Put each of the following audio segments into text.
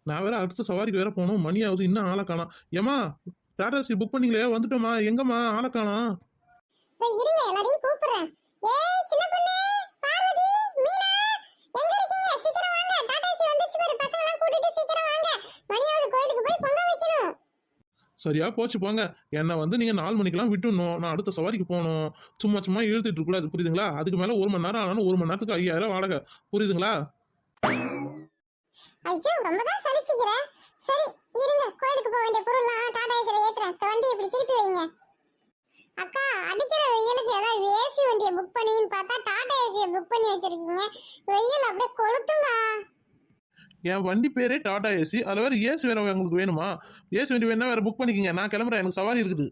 நான் வேற அடுத்த சவாரிக்கு வேற போகணும். மணி ஆகுது, இன்னும் ஆளை காணோம். ஏமா டாடா ஏசி புக் பண்ணீங்களே, வந்துட்டோமா? எங்கம்மா ஆளை காணோம்? இருங்க எல்லாரையும் கூப்பிடுறேன். ஏய் சின்ன பொண்ணு, பார்வதி, மீனா, எங்க இருக்கீங்க? சீக்கிரம் வாங்க. டாடா ஏசி வந்துச்சு பாரு. பசங்க எல்லாம் கூட்டிட்டு சீக்கிரம் வாங்க. மணியாவது கோயிலுக்கு போய் பொங்க வைக்கணும். சரியா போச்சு போங்க. என்னை வந்து நீங்க 4 மணிக்கெல்லாம் விட்டுணும். நான் அடுத்த சவாரிக்கு போகணும். சும்மா சும்மா இழுத்துட்டு இருக்க கூடாது, புரியுதுங்களா? அதுக்கு மேல 1 மணி நேரம் ஆனாலும் 1 மணி நேரத்துக்கு 5000 வாடகை, புரியுதுங்களா? ஐயோ ரொம்ப தான் சலிச்சிக்கிற. சரி இருங்க, கோயிலுக்கு போக வேண்டிய பொருள்லாம் டாடா ஏசில ஏத்துறேன். வண்டி இப்படி திருப்பி வைங்க. அக்கா, அடிக்கிற வெயிலுக்கு ஏதாவது ஏசி வண்டியை புக் பண்ணின்னு பார்த்தா டாடா ஏசியை புக் பண்ணி வச்சிருக்கீங்க. வெயில் அப்படியே கொளுத்துங்க. என் வண்டி பேரே டாடா ஏசி, அதில் வேற ஏசி வேற உங்களுக்கு வேணுமா? ஏசி வண்டி வேணா வேற புக் பண்ணிக்கங்க. நான் கிளம்புறேன், எனக்கு சவாரி இருக்குது.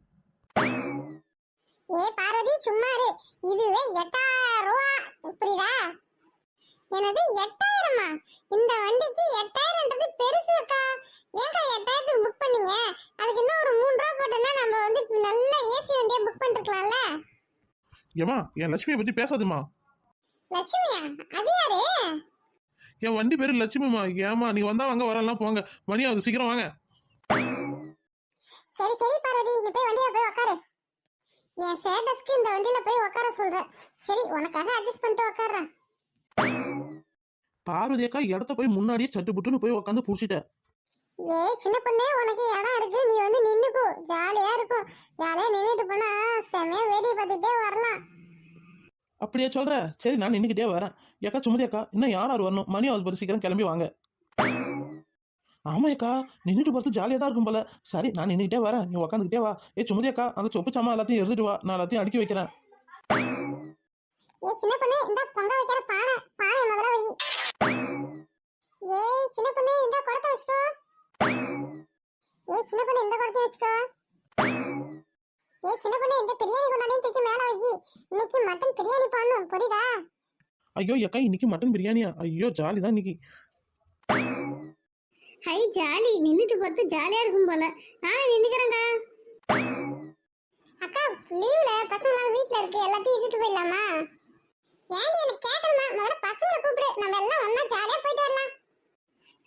ஏ பார்வதி சும்மா இரு. இதுவே 8000 ரூபா, புரியுதா? எனது 8000மா? இந்த வண்டிக்கு 8000ன்றது பெருசு அக்கா. ஏக்கா 8000க்கு புக் பண்ணீங்க? அதுக்கு இன்னும் ஒரு 3 ரூபா போட்டோம்னா நம்ம வந்து நல்ல ஏசி வண்டியை புக் பண்ணிருக்கலாம்ல. ஏமா என் லட்சுமியை பத்தி பேசாதுமா. லட்சுமியா? அது யாரு? என் வண்டி பேரு லட்சுமிமா. ஏமா நீங்க வந்தா வாங்க, வரலாம் போங்க. மணி ஆகுது, சீக்கிரம் வாங்க. சரி சரி பார்வதி, நீ போய் வண்டியில போய் உட்காரு. என் சேட்டஸ்க்கு இந்த வண்டியில போய் உட்கார சொல்றேன். சரி உனக்காக அட்ஜஸ்ட் பண்ணிட்டு உட்கார்றேன். பார்வதி அக்கா இடத்த போய் முன்னாடியே சட்டு புட்டுன்னு போய் உட்காந்து புடிச்சிட்ட. ஏய் சின்ன பொண்ணே, உனக்கு இடம் இருக்கு, நீ வந்து நின்னுக்கோ. ஜாலியா இருக்கும். ஜாலியா நின்னுட்டு போனா செமையா வேடிக்கை பார்த்துட்டே வரலாம். அப்படியே சொல்ற? சரி நான் நின்னுக்கிட்டே வரேன். ஏக்கா சுமதி அக்கா, இன்னும் யார் வரணும்? மணி ஆகுது பாரு, சீக்கிரம் கிளம்பி வாங்க. ஆமா அக்கா, நின்றுட்டு பார்த்து ஜாலியாக தான் இருக்கும் போல. சரி நான் நின்றுக்கிட்டே வரேன், நீ உட்காந்துக்கிட்டே வா. சுமதி அக்கா, அந்த சொப்பு சாமா எல்லாத்தையும் எடுத்துட்டு வா, நான் எல்லாத்தையும் அடுக்கி வைக்கிறேன். ஏய் சின்ன பொண்ணே, இந்த பொங்க வைக்கிற பானை முதல்ல வை. ஏய் சின்ன பொண்ணே, இந்த குடத்தை வச்சுக்கோ. ஏய் சின்ன பொண்ணே, இந்த குடத்தை வச்சுக்கோ. ஏய் சின்ன பொண்ணே, இந்த பிரியாணி கொண்டாந்து தூக்கி மேல வை. இன்னைக்கு மட்டன் பிரியாணி பண்ணனும், புரியுதா? ஐயோ அக்கா, இன்னைக்கு மட்டன் பிரியாணியா? ஐயோ ஜாலி தான் இன்னைக்கு. ஹை ஜாலி, நின்னுட்டு போறது ஜாலியா இருக்கும் போல. நானே நின்னுக்கிறேங்க. அக்கா லீவ்ல பசங்க வீட்ல இருக்கு, எல்லாத்தையும் இட்டுட்டு போயிடலாமா? ஏன்டி எனக்கு கேட்கணுமா? முதல்ல பசங்களை கூப்பிடு, நம்ம எல்லாம் ஒண்ணா ஜாலியா போயிட்டு வரலாம்.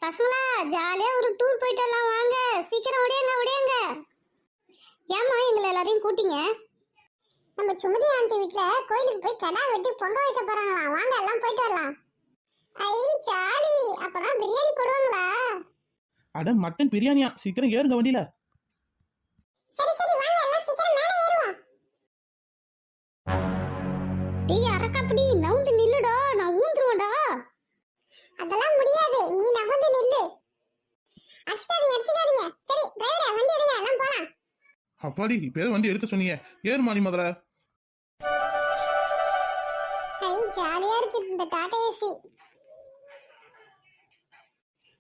பசங்களா ஜாலியா ஒரு டூர் போயிட்டு வரலாம், வாங்க சீக்கிரம் ஓடியாங்க. ஏமா எங்களை எல்லாரையும் கூட்டிங்க? நம்ம சுமதி ஆண்டி வீட்ல கோயிலுக்கு போய் கடா வெட்டி பொங்க வைக்க போறாங்களாம், வாங்க எல்லாம் போயிட்டு வரலாம். ஐ ஜாலி, அப்பதான் பிரியாணி போடுவாங்களா? அட மட்டன் பிரியாணியா? சீக்கிரம் ஏறுங்க வண்டியில. சரி சரி வாங்க, எல்லாம் சீக்கிரம் மேலே ஏறுவோம். டேய் அரக்கப்படி, நவுந்து நில்லுடா, நான் ஊந்துருவேன்டா. அதெல்லாம் முடியாது, நீ நவுந்து நில்லு. அடிச்சிடாதீங்க. சரி டிரைவரே வண்டி எடுங்க, எல்லாம் போலாம். அப்பாடி, இப்ப வண்டி எடுக்க சொன்னீங்க. ஏறுமா நீ முதல்ல. ஹை ஜாலியா இருக்கு இந்த டாடா ஏசி.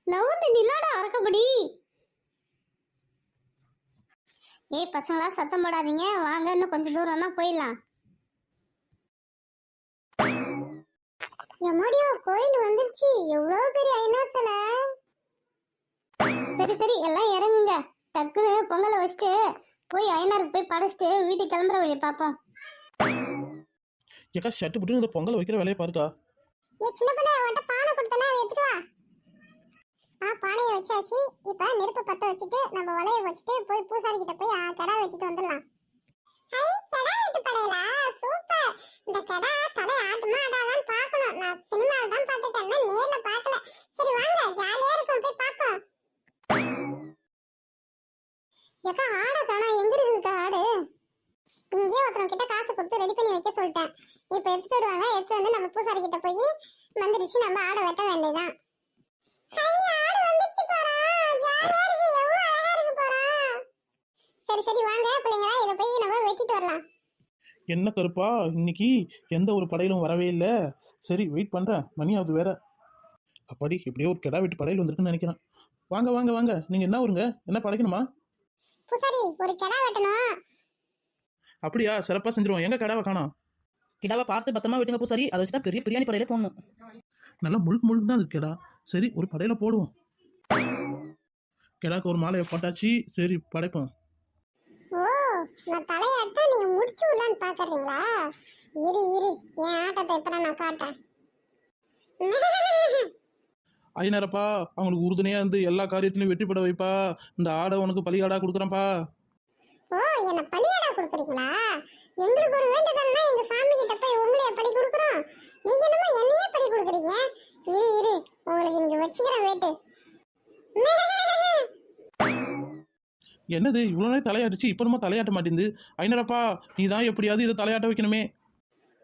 நவுந்து நில்லடா அரக்கப்படி. ஏய் பசங்களா சத்தம் போடாதீங்க, வாங்க இன்னும் கொஞ்சம் தூரம் தான் போயிடலாம். எம்மாடியோ கோயில் வந்துருச்சு, எவ்வளவு பெரிய ஐநா சிலை. சரி சரி எல்லாம் இறங்குங்க, டக்குன்னு பொங்கலை வச்சுட்டு போய் ஐநாருக்கு போய் படைச்சிட்டு வீட்டுக்கு கிளம்புற வழி பாப்போம். ஏக்கா ஷட்டு புட்டு இந்த பொங்கல் வைக்கிற வேலையை பாருக்கா. ஏ சின்ன பொண்ணு, உன்கிட்ட பானை கொடுத்தனா, அதை எடுத்துட்டு வா. பானையை வச்சாச்சு. இப்ப நெருப்பு பத்த வச்சுட்டு நம்ம வலைய வச்சுட்டு போய் பூசாரி கிட்ட போய் கடா வெட்டிட்டு வந்துடலாம். ஹை கடா வெட்டு படையலா? சூப்பர். இந்த கடா தலை ஆட்டுமா ஆடாதான்னு பார்க்கணும். நான் சினிமால தான் பார்த்துட்டேன், நேர்ல பார்க்கல. சரி வாங்க, ஜாலியா இருக்கும், போய் பாப்போம். ஏக்கா ஆட காணா, எங்க இருக்குதுக்கா ஆடு? இங்கே ஒருத்தன் கிட்ட காசு கொடுத்து ரெடி பண்ணி வைக்க சொல்லிட்டேன். இப்ப எடுத்துட்டு வருவாங்க, எடுத்துட்டு வந்து நம்ம பூசாரி கிட்ட போய் வந்துருச்சு, நம்ம ஆட வெட்ட வேண்டியதுதான். ஹை ஆடு வந்துச்சு பாரா, ஜாலியா இருக்கு, எவ்வளவு அழகா இருக்கு பாரா. சரி சரி வாங்க பிள்ளைங்களா, இத போய் நம்ம வெட்டிட்டு வரலாம். என்ன கருப்பா, இன்னைக்கு எந்த ஒரு படையிலும் வரவே இல்லை. சரி வெயிட் பண்றேன், மணி ஆகுது வேற. அப்பாடி, எப்படியோ ஒரு கிடா வெட்டி படையில் வந்திருக்குன்னு நினைக்கிறேன். வாங்க வாங்க வாங்க, நீங்க என்ன ஊருங்க? என்ன படைக்கணுமா? பூசாரி ஒரு கிடா வெட்டணும். அப்படியா, சிறப்பா செஞ்சிருவோம். எங்க கிடாவை காணோம்? கிடாவை பார்த்து பத்திரமா விட்டுங்க பூசாரி, அதை வச்சுதான் பெரிய பிரியாணி படையில போடணும். நல்லா முழுக்கு தான் இருக்கு கிடா. சரி ஒரு படையில போடுவோம். கிடாக்கு ஒரு மாலையை போட்டாச்சு, சரி படைப்போம். ஓ, நான் தலையாட்ட நீங்க முடிச்சு விடலான்னு பாக்குறீங்களா? இரு என் ஆட்டத்தை இப்ப நான் காட்டேன். ஐநரப்பா அவங்களுக்கு உறுதுணையா இருந்து எல்லா காரியத்திலையும் வெற்றி பெற வைப்பா. இந்த ஆடை உனக்கு பலியாடா கொடுக்குறேன்ப்பா. ஓ, என்ன பலியாடா கொடுக்குறீங்களா? எங்களுக்கு ஒரு வேண்டுதல்னா எங்க சாமி கிட்ட போய் உங்களைய பலி கொடுக்குறோம். நீங்க என்னமோ என்னையே பலி கொடுக்குறீங்க. இரு இரு, உங்களுக்கு இன்னைக்கு வச்சுக்கிறேன் வேட்டு. என்னது இவ்வளோ நேரம் தலையாட்டுச்சு, இப்போ நம்ம தலையாட்ட மாட்டேங்குது. ஐநரப்பா நீ தான் எப்படியாவது இதை தலையாட்ட வைக்கணுமே.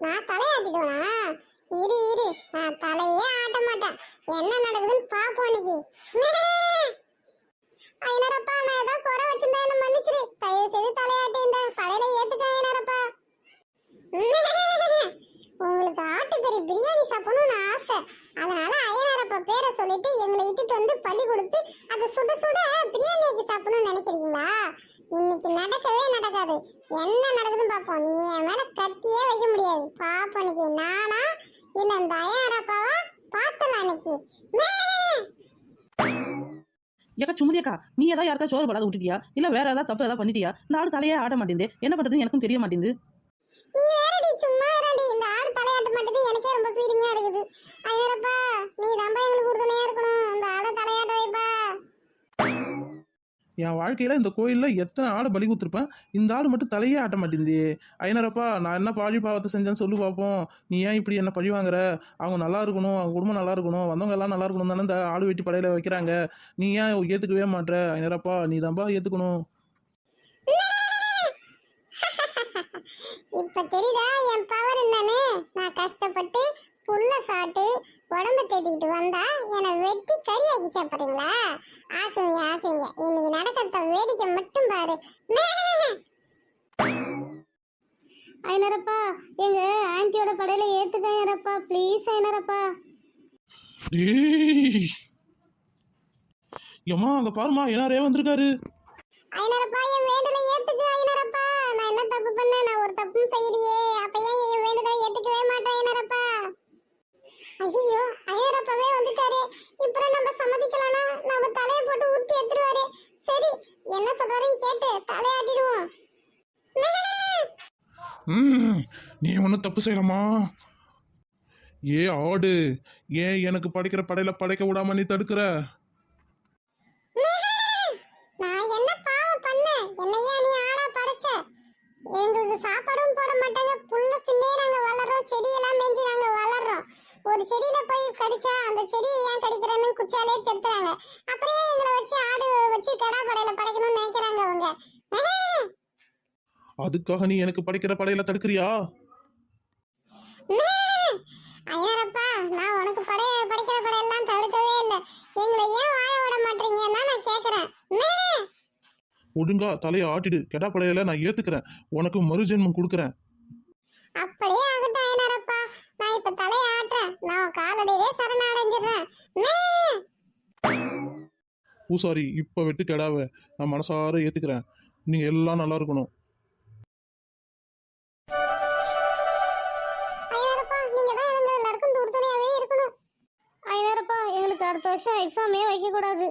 நான் தலையாட்டிடுவேனா? இரு இரு, நான் தலையே ஆட்ட மாட்டேன். என்ன நடக்குதுன்னு பாப்போம் இன்னைக்கு. ஐநரப்பா, நான் ஏதோ குறை வச்சிருந்தா என்ன மன்னிச்சிரு. தயவு செய்து தலையாட்டி இந்த படையில ஏத்துக்க ஐநரப்பா. உங்களுக்கு ஆட்டுக்கறி பிரியாணி சாப்பிடணும்னு ஆசை. அதனால ஐநரப்பா பேரை சொல்லிட்டு எங்களை இட்டுட்டு வந்து பலி கொடுத்து அதை சுட சுட பிரியாணிக்கு சாப்பிடணும்னு நினைக்கிறீங்களா? இன்னைக்கு நடக்கவே நடக்காது. என்ன நடக்குதுன்னு பாப்போம். நீ என் மேல கத்தியே வைக்க முடியாது. பாப்போம் இன்னைக்கு நானா இல்ல இந்த ஐநரப்பாவா பார்த்தலாம் இன்னைக்கு. ஏக்கா சுமதி அக்கா, நீ ஏதாவது யாருக்கா சோறு படாத விட்டுட்டியா? இல்ல வேற ஏதாவது தப்பு ஏதாவது பண்ணிட்டியா? இந்த ஆள் தலையே ஆட மாட்டேங்குது, என்ன பண்றதுன்னு எனக்கும் தெரிய மாட்டேங்குது. நீ வேறடி சும்மா இருடி. இந்த ஆடு தலையாட்ட மாட்டது எனக்கே ரொம்ப ஃபீலிங்கா இருக்குது. ஐநரப்பா, நீ தான்பா எங்களுக்கு உறுதுணையா இருக்கணும். இந்த ஆடை தலையாட்ட வைப்பா. என் வாழ்க்கையில இந்த கோயில்ல எத்தனை ஆடை பலி கொடுத்துருப்பேன், இந்த ஆடு மட்டும் தலையே ஆட்ட மாட்டேங்குது. ஐநரப்பா நான் என்ன பழி பாவத்தை செஞ்சேன்னு சொல்லு பார்ப்போம். நீ ஏன் இப்படி என்ன பழி வாங்குற? அவங்க நல்லா இருக்கணும், அவங்க குடும்பம் நல்லா இருக்கணும், வந்தவங்க எல்லாம் நல்லா இருக்கணும் தானே இந்த ஆடு வெட்டி படையில வைக்கிறாங்க. நீ ஏன் ஏத்துக்கவே மாட்ற? ஐநரப்பா நீ தான்பா ஏத்துக்கணும். இப்ப தெரியுதா என் பவர் என்னன்னு? நான் கஷ்டப்பட்டு புல்ல சாப்பிட்டு உடம்ப தேத்திக்கிட்டு வந்தா என்னை வெட்டி கறி ஆக்கி சாப்பிடுறீங்களா? ஆக்குங்க ஆக்குங்க. இன்னைக்கு நடக்கிறத வேடிக்கை மட்டும் பாரு. ஐநரப்பா, எங்க ஆன்ட்டியோட படையில ஏத்துக்க ஐநரப்பா, ப்ளீஸ் ஐநரப்பா. டேய் ஏம்மா அங்க பாருமா எல்லாரே வந்திருக்காரு. ஐநரப்பா, என் வேண்டுதலை ஏத்துக்க ஐநரப்பா. நான் என்ன தப்பு பண்ணேன்? நான் ஒரு தப்பும் செய்யலையே. அப்ப ஏன் என் வேண்டுதலை ஏத்துக்கவே மாட்டேன் ஐநரப்பா? ஐயோ, ஐநரப்பாவே வந்துட்டாரு. இப்போ நம்ம சம்மதிக்கலாம்னா நம்ம தலையை போட்டு ஊத்தி எடுத்துருவாரு. சரி, என்ன சொல்றாருன்னு கேட்டு தலையாட்டிடுவோம். நீ ஒன்றும் தப்பு செய்யலாமா? ஏ ஆடு, ஏன் எனக்கு படைக்கிற படையில படைக்க விடாம நீ தடுக்கிற? நான் என்ன பாவம் பண்ணேன்? என்னையா நீ ஆடா படைச்ச? எங்களுக்கு சாப்பாடும் போட மாட்டாங்க. புல்ல சின்னே நாங்க வளர்றோம், செடியெல்லாம் மேஞ்சி நாங்க வளர்றோம். ஒரு செடியில போய் கடிச்சா அந்த செடியை ஏன் கடிக்கிறேன்னு குச்சாலே திருத்துறாங்க. அப்படியே எங்களை வச்சு ஆடு வச்சு கடா படையில படைக்கணும்னு நினைக்கிறாங்க அவங்க. அதுக்காக நீ எனக்கு படைக்கிற படையில தடுக்கிறியா? ஐயரப்பா, நான் உனக்கு படிக்கிற படையெல்லாம் தடுக்கவே இல்லை. எங்களை ஏன் வாழ விட மாட்டீங்கன்னு தான் நான் கேட்கறேன். ஒழுங்கா தலையை ஆட்டிடு. கெடா படையில நான் ஏத்துக்கிறேன், உனக்கு மறுஜென்மம் கொடுக்குறேன். அப்படியே ஆகட்டும் ஐயரப்பா. நான் இப்ப தலையை ஆட்டுறேன். நான் காலடியிலே சரணடைஞ்சிடுறேன். பூசாரி இப்ப வெட்டு கெடாவை நான் மனசார ஏத்துக்கிறேன். நீங்க எல்லாம் நல்லா இருக்கணும். ஐயரப்பா, நீங்க தான் எங்க எல்லாருக்கும் உறுதுணையாவே இருக்கணும். ஐயரப்பா, எங்களுக்கு அடுத்த வருஷம் எக்ஸாமே வைக்க கூடாது.